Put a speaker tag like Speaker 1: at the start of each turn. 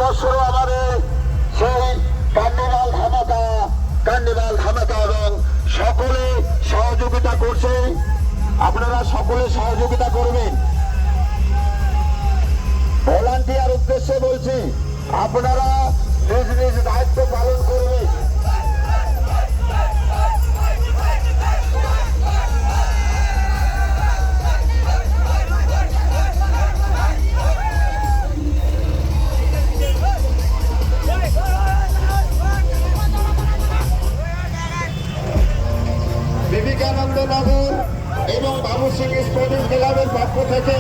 Speaker 1: বছর আমাদের সেই কার্নিভাল ধামাকা এবং সকলে সহযোগিতা করছে। আপনারা সকলে সহযোগিতা করবেন। ভলান্টিয়ার উদ্দেশ্যে বলছি, আপনারা নিজ নিজ দায়িত্ব পালন করবেন। বিবেকানন্দ নগর এবং বাবু সিং স্পোর্টিং ক্লাবের পক্ষ থেকে